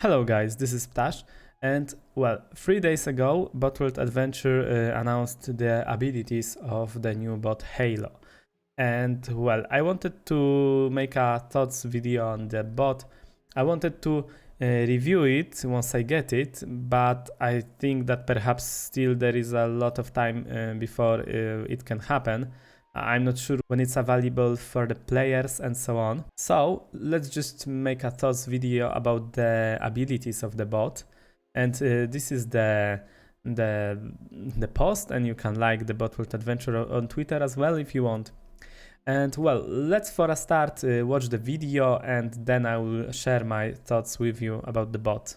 Hello guys, this is Ptash, and well, 3 days ago, Botworld Adventure announced the abilities of the new bot Halo. And well, I wanted to make a thoughts video on the bot. I wanted to review it once I get it, but I think that perhaps still there is a lot of time before it can happen. I'm not sure when it's available for the players and so on. So let's just make a thoughts video about the abilities of the bot. And this is the post, and you can like the Botworld Adventure on Twitter as well if you want. And well, let's for a start watch the video, and then I will share my thoughts with you about the bot.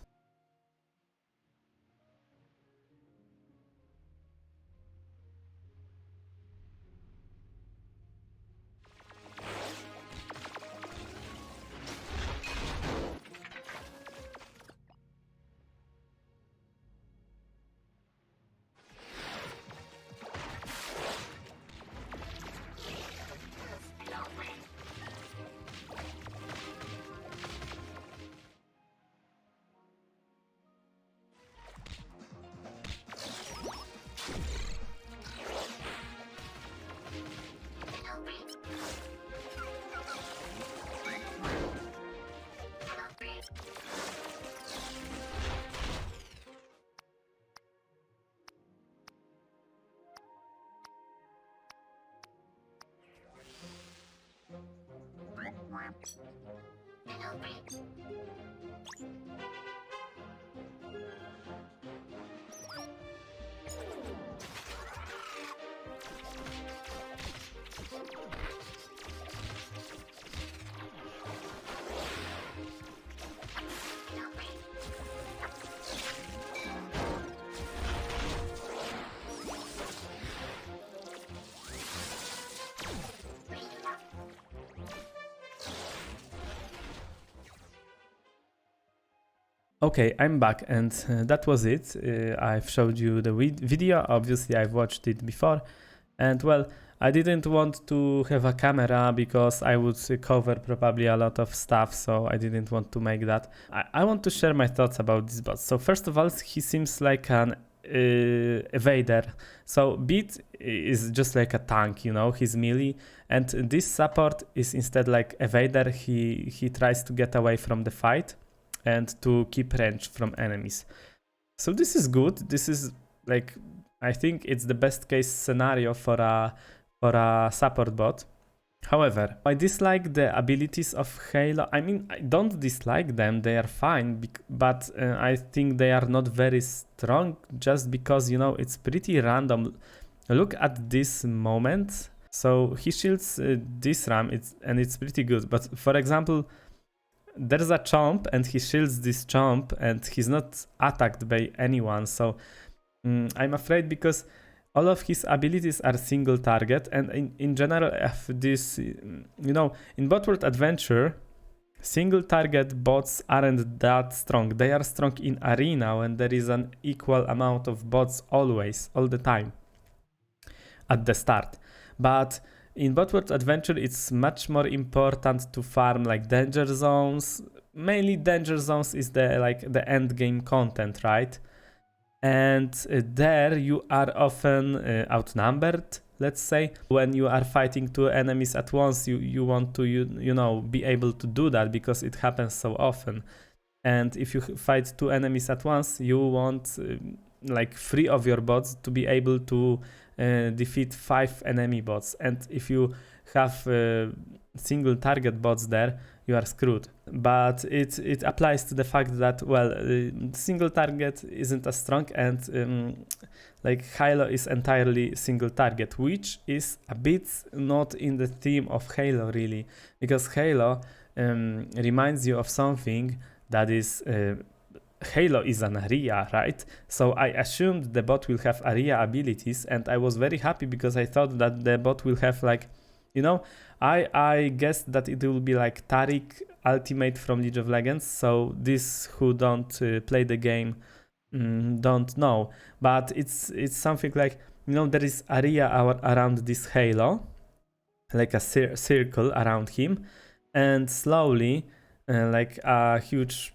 Okay, I'm back, and that was it. I've showed you the video. Obviously, I've watched it before, and well, I didn't want to have a camera because I would cover probably a lot of stuff, so I didn't want to make that. I want to share my thoughts about this bot. So first of all, he seems like an evader. So Beat is just like a tank, you know, he's melee, and this support is instead like evader. He tries to get away from the fight and to keep range from enemies. So this is good. This is like, I think it's the best case scenario for a support bot. However, I dislike the abilities of Halo. I mean, I don't dislike them, they are fine, but I think they are not very strong just because, you know, it's pretty random. Look at this moment. So he shields this ram, and it's pretty good. But for example, there's a chomp and he shields this chomp and he's not attacked by anyone. So I'm afraid because all of his abilities are single target, and in general, if this, you know, in Botworld Adventure, single target bots aren't that strong. They are strong in arena when there is an equal amount of bots always, all the time at the start. But in Botworld Adventure, it's much more important to farm like danger zones. Mainly danger zones is the end game content, right? And there you are often outnumbered, let's say. When you are fighting two enemies at once, you want to you know, be able to do that because it happens so often. And if you fight two enemies at once, you want like 3 of your bots to be able to defeat 5 enemy bots. And if you have single target bots there, you are screwed. But it applies to the fact that, well, single target isn't as strong, and like Halo is entirely single target, which is a bit not in the theme of Halo really, because Halo reminds you of something that is Halo is an area, right? So I assumed the bot will have area abilities, and I was very happy because I thought that the bot will have, like, you know, I guessed that it will be like Taric ultimate from League of Legends. So these who don't play the game don't know, but it's something like, you know, there is area around this Halo, like a circle around him, and slowly like a huge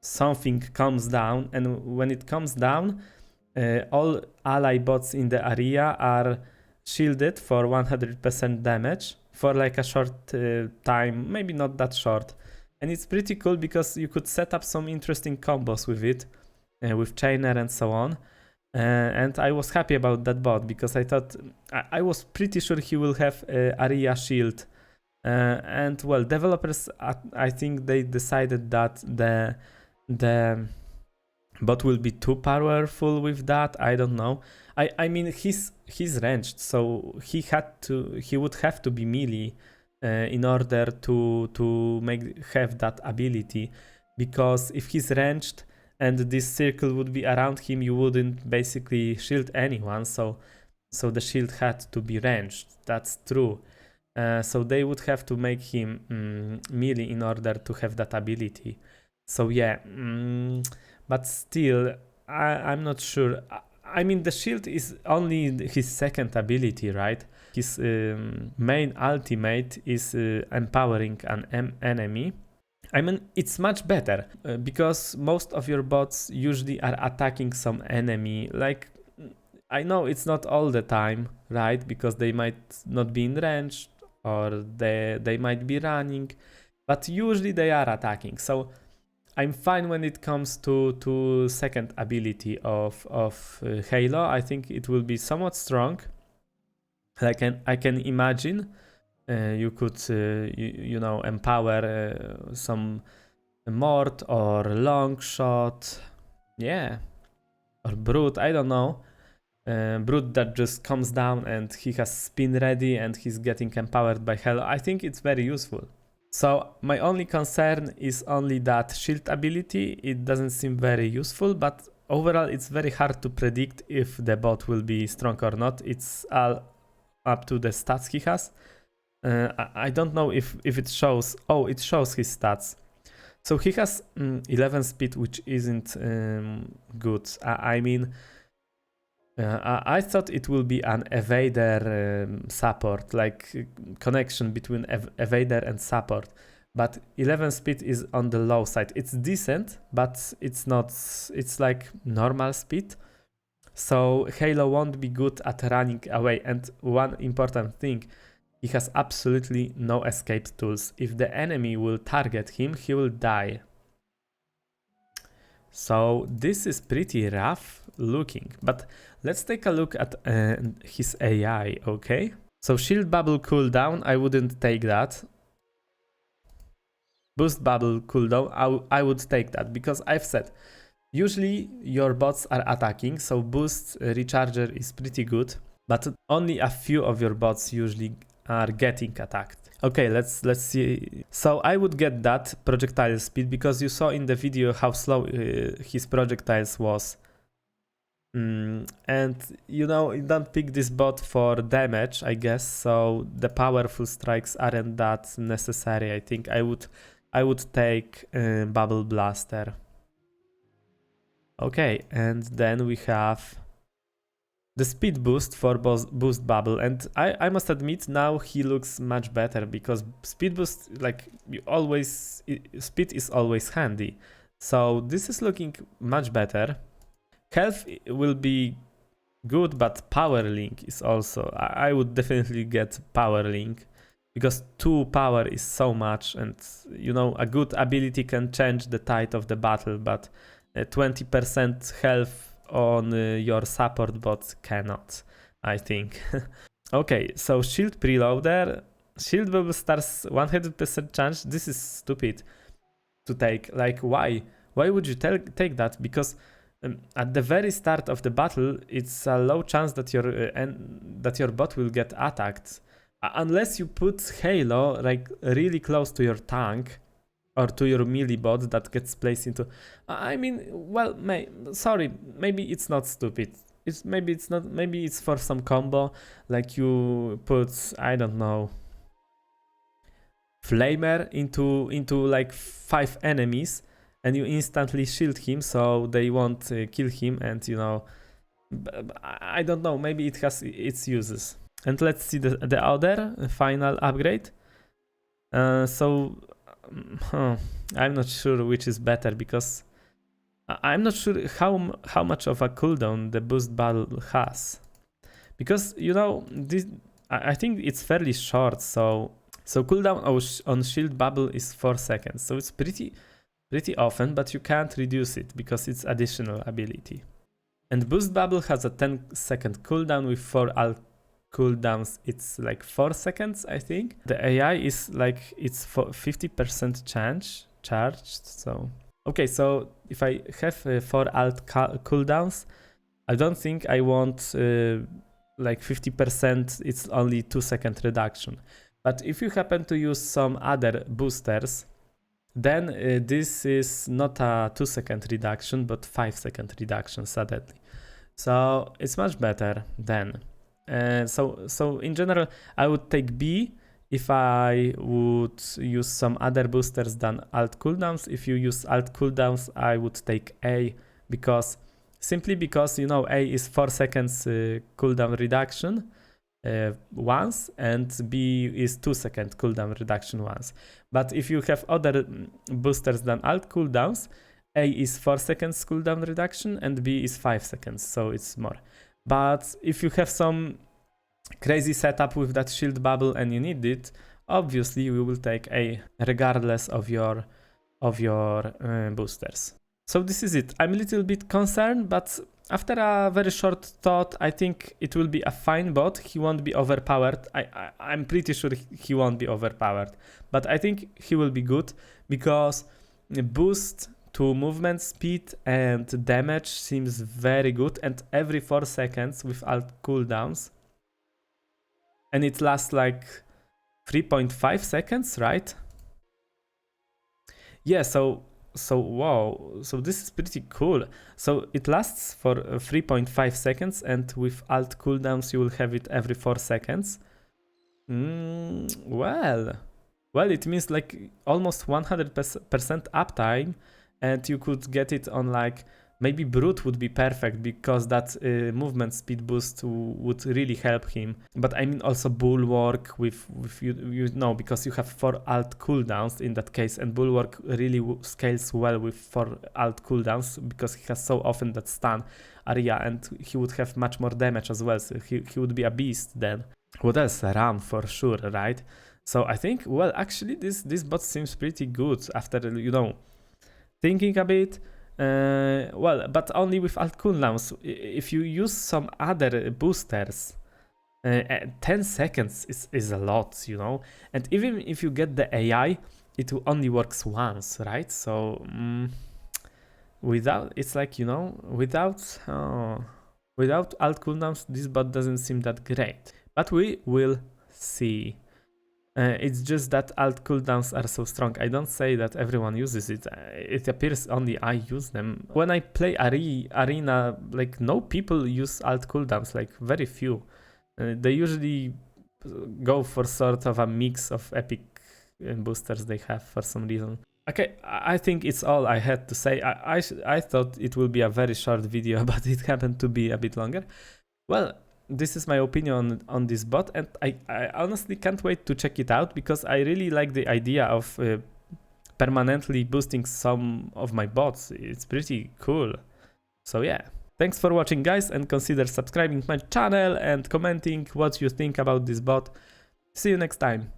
something comes down, and when it comes down, all ally bots in the area are shielded for 100% damage for like a short time, maybe not that short. And it's pretty cool because you could set up some interesting combos with it, with Chainer and so on. And I was happy about that bot because I thought, I was pretty sure he will have area shield. And well, developers, I think they decided that the bot will be too powerful with that. I don't know. I mean, he's ranged, so he would have to be melee in order to have that ability, because if he's ranged and this circle would be around him, you wouldn't basically shield anyone. So the shield had to be ranged. That's true. So they would have to make him melee in order to have that ability. So yeah, but still, I'm not sure. I mean, the shield is only his second ability, right? His main ultimate is empowering an enemy. I mean, it's much better because most of your bots usually are attacking some enemy. Like, I know it's not all the time, right? Because they might not be in range, or they might be running, but usually they are attacking. So I'm fine when it comes to second ability of Halo. I think it will be somewhat strong. I can imagine you could you know, empower some Mort or long shot, yeah, or Brute. I don't know. Brute that just comes down and he has spin ready and he's getting empowered by Halo. I think it's very useful. So my only concern is only that shield ability. It doesn't seem very useful, but overall it's very hard to predict if the bot will be strong or not. It's all up to the stats he has. I don't know if it shows. Oh, it shows his stats. So he has 11 speed, which isn't good. I mean, I thought it will be an evader support, like connection between evader and support. But 11 speed is on the low side. It's decent, but it's not. It's like normal speed. So Halo won't be good at running away. And one important thing, he has absolutely no escape tools. If the enemy will target him, he will die. So this is pretty rough looking, but let's take a look at his AI, okay? So shield bubble cooldown, I wouldn't take that. Boost bubble cooldown, I would take that, because I've said, usually your bots are attacking, so boost recharger is pretty good, but only a few of your bots usually are getting attacked. Okay, let's see. So I would get that projectile speed, because you saw in the video how slow his projectiles was. And you know, you don't pick this bot for damage, I guess, so the powerful strikes aren't that necessary. I think I would take Bubble Blaster. Okay, and then we have the speed boost for boost bubble, and I must admit now he looks much better, because speed boost, like, speed is always handy. So this is looking much better. Health will be good, but power link is also, I would definitely get power link, because 2 power is so much, and you know, a good ability can change the tide of the battle, but 20% health on your support bot cannot, I think. Okay, so shield preloader, shield bubble stars 100% chance. This is stupid to take. Like, why would you take that? Because at the very start of the battle, it's a low chance that your bot will get attacked, unless you put Halo like really close to your tank or to your melee bot that gets placed into. I mean, well, sorry, maybe it's not stupid. Maybe it's for some combo, like you put, I don't know, Flamer into like 5 enemies, and you instantly shield him, so they won't kill him, and you know, I don't know, maybe it has its uses. And let's see the other final upgrade. So I'm not sure which is better, because I'm not sure how much of a cooldown the boost bubble has, because you know this. I think it's fairly short, so cooldown on shield bubble is 4 seconds, so it's pretty often, but you can't reduce it because it's additional ability. And boost bubble has a 10-second cooldown. With 4 alt cooldowns it's like 4 seconds, I think. The AI is like it's 50% charged, so okay, so if I have 4 alt cooldowns, I don't think I want like 50%, it's only 2-second reduction. But if you happen to use some other boosters, then this is not a 2-second reduction, but 5-second reduction suddenly. So it's much better then. So in general, I would take B if I would use some other boosters than alt cooldowns. If you use alt cooldowns, I would take A, simply because you know A is 4 seconds cooldown reduction once, and B is 2-second cooldown reduction once. But if you have other boosters than alt cooldowns, A is 4 seconds cooldown reduction and B is 5 seconds, so it's more. But if you have some crazy setup with that shield bubble and you need it, obviously we will take A regardless of your boosters. So this is it. I'm a little bit concerned, but after a very short thought, I think it will be a fine bot. He won't be overpowered. I'm pretty sure he won't be overpowered, but I think he will be good because boost to movement speed and damage seems very good, and every 4 seconds with alt cooldowns, and it lasts like 3.5 seconds, right? Yeah, so wow, so this is pretty cool. So it lasts for 3.5 seconds, and with alt cooldowns you will have it every 4 seconds. Well, it means like almost 100% uptime, and you could get it on like, maybe Brute would be perfect because that movement speed boost would really help him. But I mean also Bulwark with you know, because you have 4 alt cooldowns in that case, and Bulwark really scales well with 4 alt cooldowns because he has so often that stun area, and he would have much more damage as well, so he would be a beast then. What else? Ram for sure, right? So I think, well, actually this bot seems pretty good after, you know, thinking a bit. Well, but only with alt cooldowns. If you use some other boosters, 10 seconds is a lot, you know. And even if you get the AI, it only works once, right? So without, it's like, you know, without alt cooldowns, this bot doesn't seem that great. But we will see. It's just that alt cooldowns are so strong. I don't say that everyone uses it. It appears only I use them. When I play Arena, like no people use alt cooldowns, like very few. They usually go for sort of a mix of epic boosters they have for some reason. Okay, I think it's all I had to say. I thought it will be a very short video, but it happened to be a bit longer. Well, this is my opinion on this bot, and I honestly can't wait to check it out because I really like the idea of permanently boosting some of my bots. It's pretty cool. So yeah, thanks for watching, guys, and consider subscribing my channel and commenting what you think about this bot. See you next time.